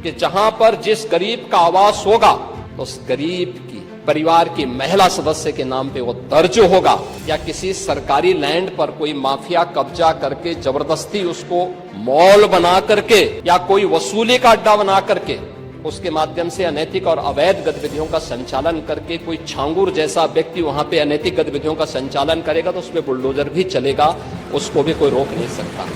कि जहां पर जिस गरीब का आवास होगा तो उस गरीब की परिवार की महिला सदस्य के नाम पे वो दर्ज होगा, या किसी सरकारी लैंड पर कोई माफिया कब्जा करके जबरदस्ती उसको मॉल बना करके या कोई वसूली का अड्डा बना करके उसके माध्यम से अनैतिक और अवैध गतिविधियों का संचालन करके कोई छांगुर जैसा व्यक्ति वहां पे अनैतिक गतिविधियों का संचालन करेगा तो उसमें बुलडोजर भी चलेगा, उसको भी कोई रोक नहीं सकता।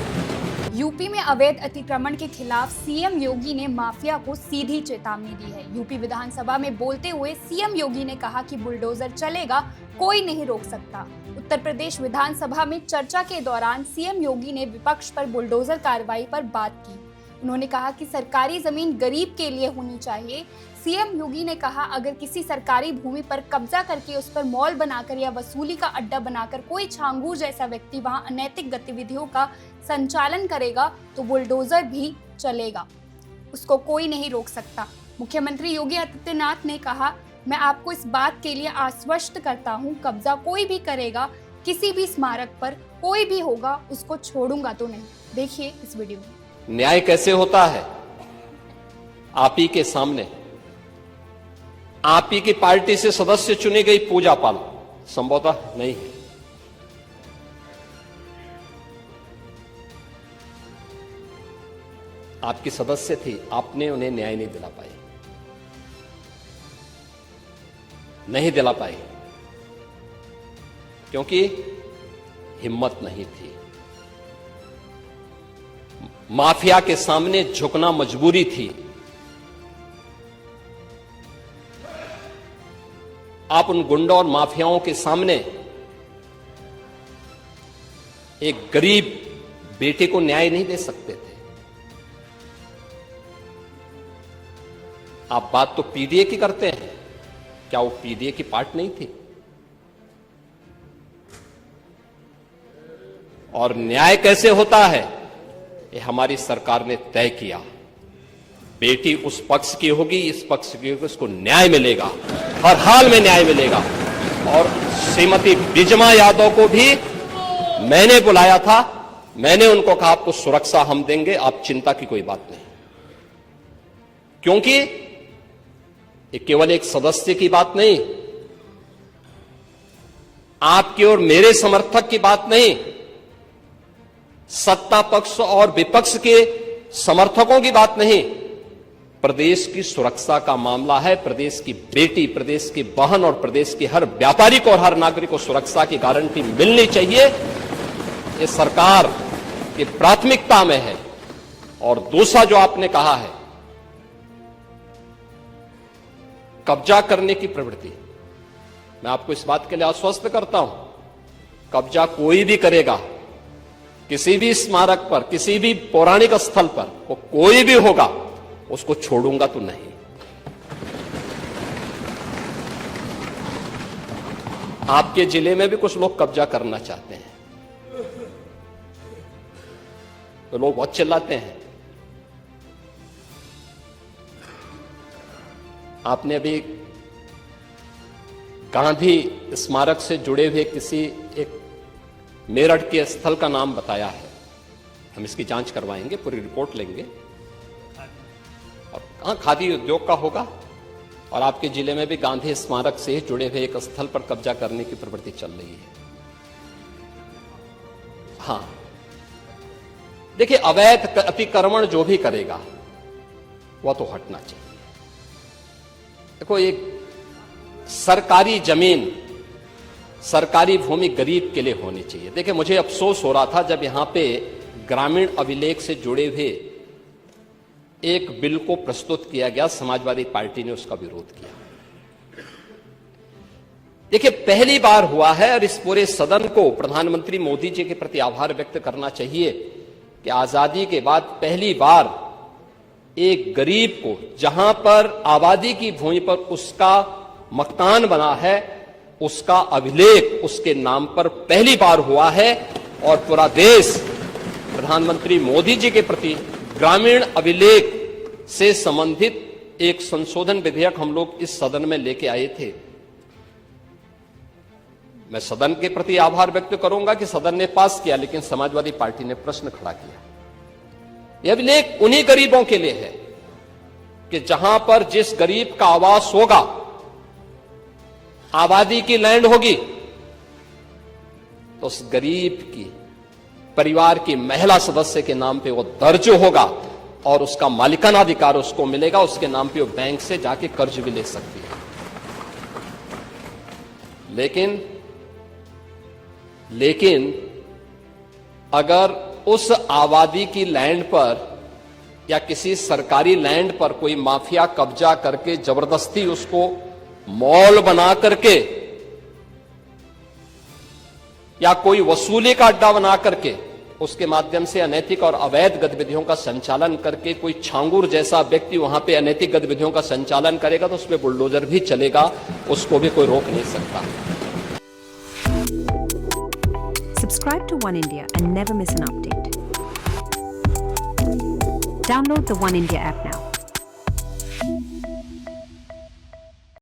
यूपी में अवैध अतिक्रमण के खिलाफ सीएम योगी ने माफिया को सीधी चेतावनी दी है। यूपी विधानसभा में बोलते हुए सीएम योगी ने कहा कि बुलडोजर चलेगा, कोई नहीं रोक सकता। उत्तर प्रदेश विधानसभा में चर्चा के दौरान सीएम योगी ने विपक्ष पर बुलडोजर कार्रवाई पर बात की। उन्होंने कहा कि सरकारी जमीन गरीब के लिए होनी चाहिए। सीएम योगी ने कहा, अगर किसी सरकारी भूमि पर कब्जा करके उस पर मॉल बनाकर या वसूली का अड्डा बनाकर कोई छांगूर जैसा व्यक्ति वहां अनैतिक गतिविधियों का संचालन करेगा तो बुलडोजर भी चलेगा, उसको कोई नहीं रोक सकता। मुख्यमंत्री योगी आदित्यनाथ ने कहा, मैं आपको इस बात के लिए आश्वस्त करता हूं, कब्जा कोई भी करेगा किसी भी स्मारक पर, कोई भी होगा, उसको छोड़ूंगा तो नहीं। देखिए इस वीडियो में। न्याय कैसे होता है? आप ही के सामने आप ही की पार्टी से सदस्य चुनी गई पूजा पाल संभवतः नहीं है। आपकी सदस्य थी, आपने उन्हें न्याय नहीं दिला पाए, नहीं दिला पाए क्योंकि हिम्मत नहीं थी। माफिया के सामने झुकना मजबूरी थी। आप उन गुंडों और माफियाओं के सामने एक गरीब बेटे को न्याय नहीं दे सकते थे। आप बात तो पीडीए की करते हैं, क्या वो पीडीए की पार्ट नहीं थी? और न्याय कैसे होता है ये हमारी सरकार ने तय किया। बेटी उस पक्ष की होगी, इस पक्ष की होगी, उसको न्याय मिलेगा, हर हाल में न्याय मिलेगा। और श्रीमती बिजमा यादव को भी मैंने बुलाया था, मैंने उनको कहा आपको सुरक्षा हम देंगे, आप चिंता की कोई बात नहीं। क्योंकि ये केवल एक सदस्य की बात नहीं, आपकी और मेरे समर्थक की बात नहीं, सत्ता पक्ष और विपक्ष के समर्थकों की बात नहीं, प्रदेश की सुरक्षा का मामला है। प्रदेश की बेटी, प्रदेश की बहन और प्रदेश की हर व्यापारी को और हर नागरिक को सुरक्षा की गारंटी मिलनी चाहिए। ये सरकार की प्राथमिकता में है। और दूसरा जो आपने कहा है, कब्जा करने की प्रवृत्ति, मैं आपको इस बात के लिए आश्वस्त करता हूं, कब्जा कोई भी करेगा किसी भी स्मारक पर, किसी भी पौराणिक स्थल पर, वो कोई भी होगा, उसको छोड़ूंगा तो नहीं। आपके जिले में भी कुछ लोग कब्जा करना चाहते हैं तो लोग बहुत चिल्लाते हैं। आपने अभी गांधी स्मारक से जुड़े हुए किसी एक मेरठ के स्थल का नाम बताया है। हम इसकी जांच करवाएंगे, पूरी रिपोर्ट लेंगे, और कहां खादी उद्योग का होगा। और आपके जिले में भी गांधी स्मारक से जुड़े हुए एक स्थल पर कब्जा करने की प्रवृत्ति चल रही है। हां, देखिए, अवैध अतिक्रमण जो भी करेगा वह तो हटना चाहिए। देखो, एक सरकारी जमीन, सरकारी भूमि गरीब के लिए होनी चाहिए। देखिए, मुझे अफसोस हो रहा था जब यहां पे ग्रामीण अभिलेख से जुड़े हुए एक बिल को प्रस्तुत किया गया, समाजवादी पार्टी ने उसका विरोध किया। देखिए, पहली बार हुआ है, और इस पूरे सदन को प्रधानमंत्री मोदी जी के प्रति आभार व्यक्त करना चाहिए कि आजादी के बाद पहली बार एक गरीब को, जहां पर आबादी की भूमि पर उसका मकान बना है, उसका अभिलेख उसके नाम पर पहली बार हुआ है। और पूरा देश प्रधानमंत्री मोदी जी के प्रति ग्रामीण अभिलेख से संबंधित एक संशोधन विधेयक हम लोग इस सदन में लेके आए थे। मैं सदन के प्रति आभार व्यक्त करूंगा कि सदन ने पास किया, लेकिन समाजवादी पार्टी ने प्रश्न खड़ा किया। यह अभिलेख उन्हीं गरीबों के लिए है कि जहां पर जिस गरीब का आवास होगा, आबादी की लैंड होगी, तो उस गरीब की परिवार की महिला सदस्य के नाम पे वो दर्ज होगा और उसका मालिकाना अधिकार उसको मिलेगा। उसके नाम पे वो बैंक से जाके कर्ज भी ले सकती है। लेकिन अगर उस आबादी की लैंड पर या किसी सरकारी लैंड पर कोई माफिया कब्जा करके जबरदस्ती उसको मॉल बना करके या कोई वसूली का अड्डा बना करके उसके माध्यम से अनैतिक और अवैध गतिविधियों का संचालन करके कोई छांगुर जैसा व्यक्ति वहां पे अनैतिक गतिविधियों का संचालन करेगा, तो उस पर बुलडोजर भी चलेगा, उसको भी कोई रोक नहीं सकता। Subscribe to One India and never miss an update. Download the One India app now.